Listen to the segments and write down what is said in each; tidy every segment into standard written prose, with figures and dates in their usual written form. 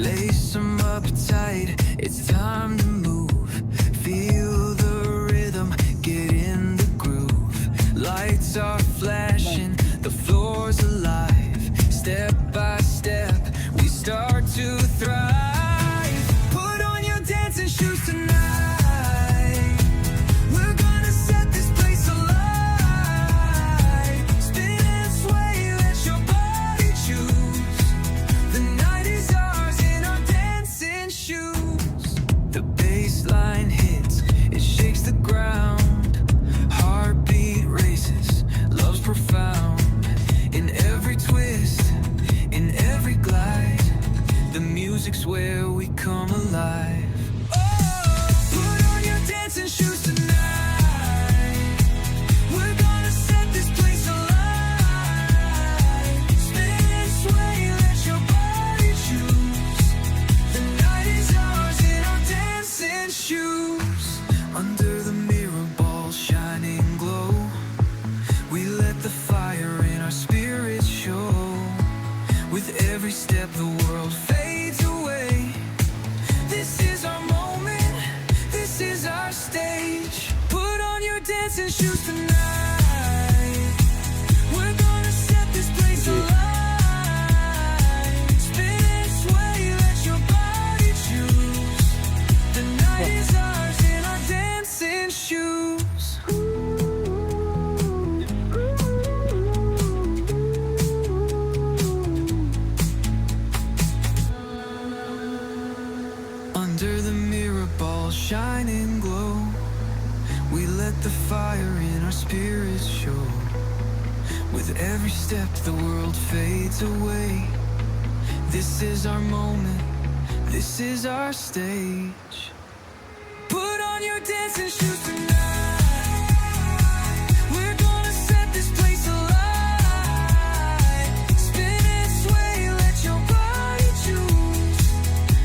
Lace them up tight, it's time to move. Feel the rhythm, get in the groove. Lights are flashing, the floor's alive. Step by step, we start to thrive. Put on your dancing shoes tonight. We're gonna set this place alight. Spin and sway, let your body choose. The night is ours in our dancing shoes. The bass line hits, it shakes the ground. Heartbeat races, love's profound. In every twist, in every glide, the music's where we come alive. Oh, put on your dancing shoes tonight. We're gonna set this place alight. Spin and sway, let your body choose. The night is ours in our dancing shoes. Under the mirror ball shining glow, we let the fire in our spirits show. With every step the world fades away. This is our moment, this is our stage. Put on your dancing shoes tonight. We're gonna set this place alight. Spin and sway, let your body choose. The night is ours in our dancing shoes. Under the mirror ball shining glow, we let the fire in our spirits show. With every step the world fades away. This is our moment, this is our stage. Put on your dancing shoes tonight. We're gonna set this place alight. Spin and sway, let your body choose.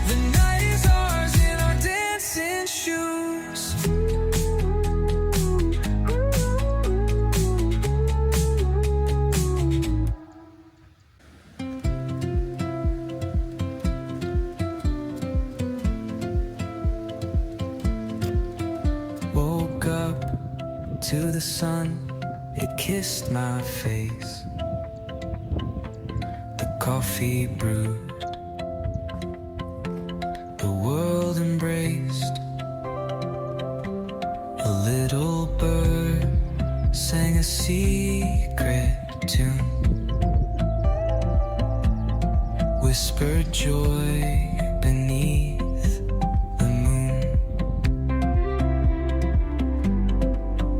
The night is ours in our dancing shoes. Woke up to the sun, it kissed my face. The coffee brewed, the world embraced. A little bird sang a secret tune, whispered joy beneath the moon.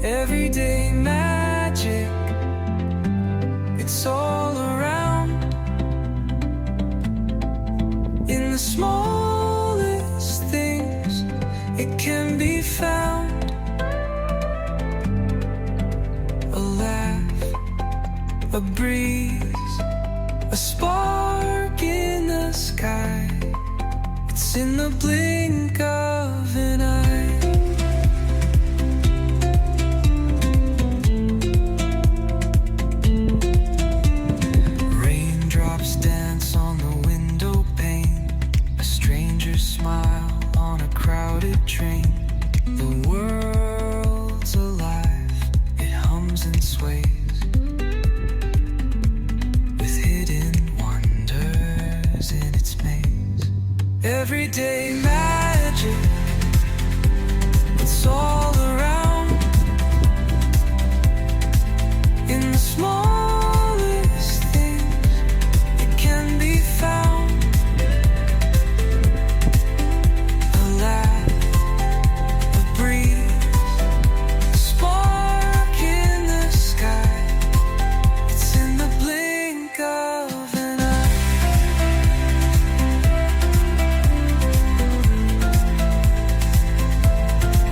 Everyday magic, it's all around. In the smallest things, it can be found. A laugh, a breeze, a spark in the sky. It's in the blink of an eye. Raindrops dance on the window pane. A stranger's smile on a crowded train. The world's alive, it hums and sways, with hidden wonders in its maze. Everyday magic, it's all around. In the smallest things, it can be found. A laugh, a breeze, a spark in the sky. It's in the blink of an eye.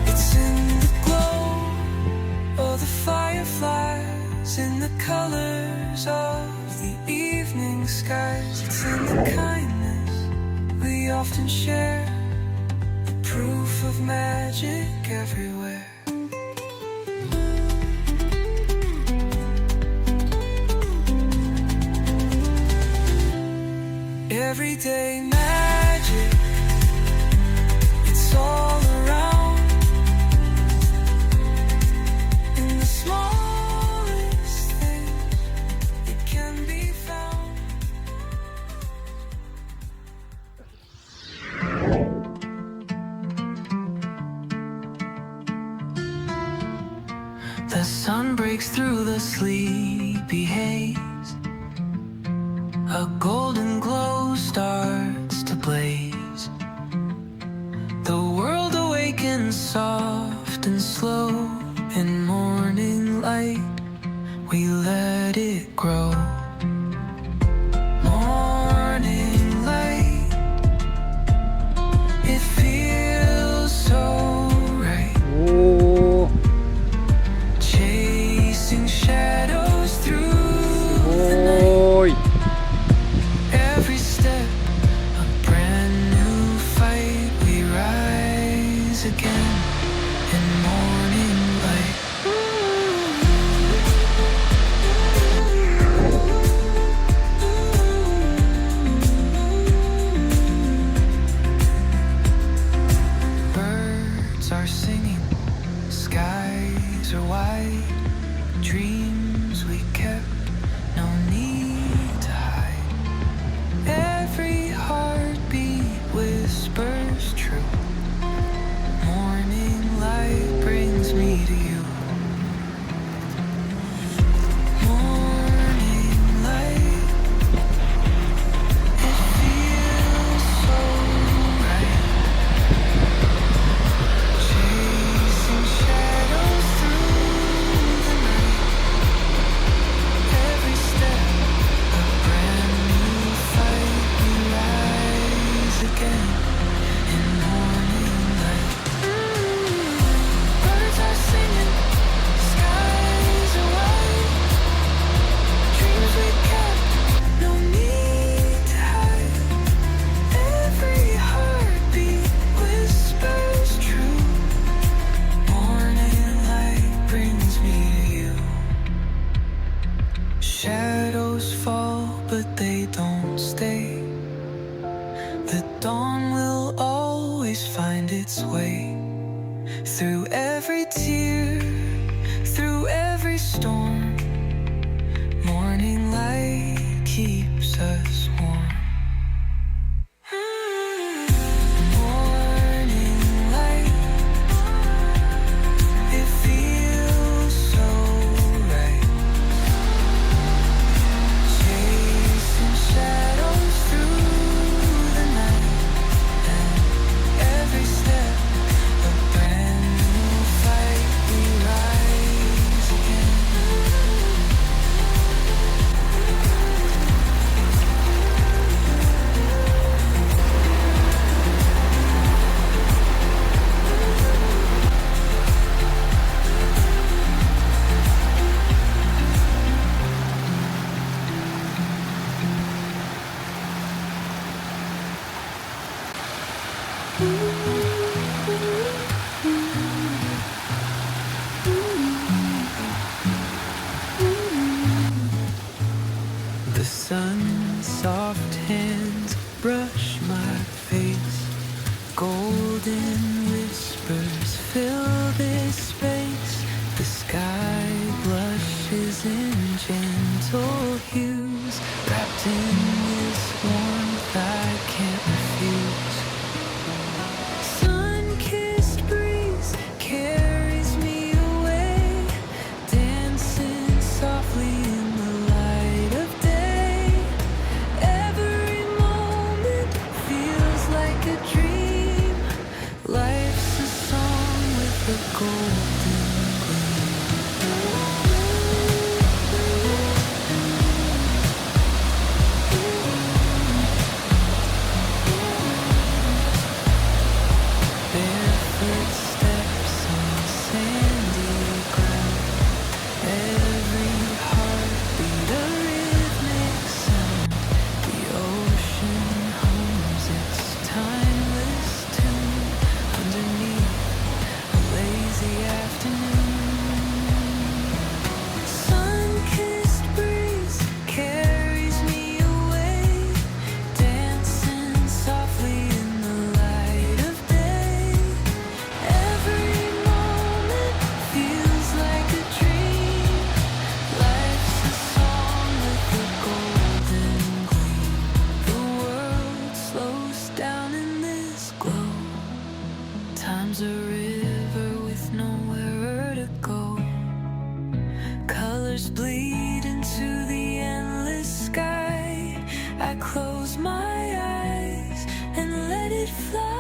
It's in the glow of the fireflies, in the colors of the evening skies. It's in the kindness we often share, the proof of magic everywhere. Everyday magic. the sun breaks through the sleepy haze, a golden glow starts to blaze. The world awakens soft and slow. In morning light, we let it grow. Morning light, it feels so right. 오, Chasing shadows through the night. 오이. Every step, a brand new fight. We rise again in morning light. Birds are singing, skies are wide. Dreams we kept, no need to hide. Every heartbeat whispers true. Morning light brings me to you. Morning light, it feels so right. Chasing shadows through the night. Every step, a brand new fight. We rise again in morning light. Birds are singing, skies are white. Dreams we kept, no need to hide. Every heartbeat whispers true. Morning light brings me to you. Shadows fall, but they don't stay. The dawn will always find its way. Through every tear, through every storm, morning light keeps us warm. Morning light, it feels so right. Chasing shadows through the night, and every step a brand new fight. We rise again. The sun's soft hands brush my face. Golden whispers fill this space. The sky blushes in gentle hues. Wrapped in this warmth I can't refuse. Sun-kissed breeze carries me away, dancing softly in the light of day. Every moment feels like a dream. Life's a song with a golden barefoot steps on sandy ground. Every heartbeat a rhythmic sound. The ocean hums its timeless tune underneath a lazy afternoon. Sun-kissed breeze carries me away, dancing softly in the light of day. Every moment feels like a dream. Life's a song with a golden gleam. The world slows down in this glow. Time's a river with nowhere to go. I close my eyes and let it fly.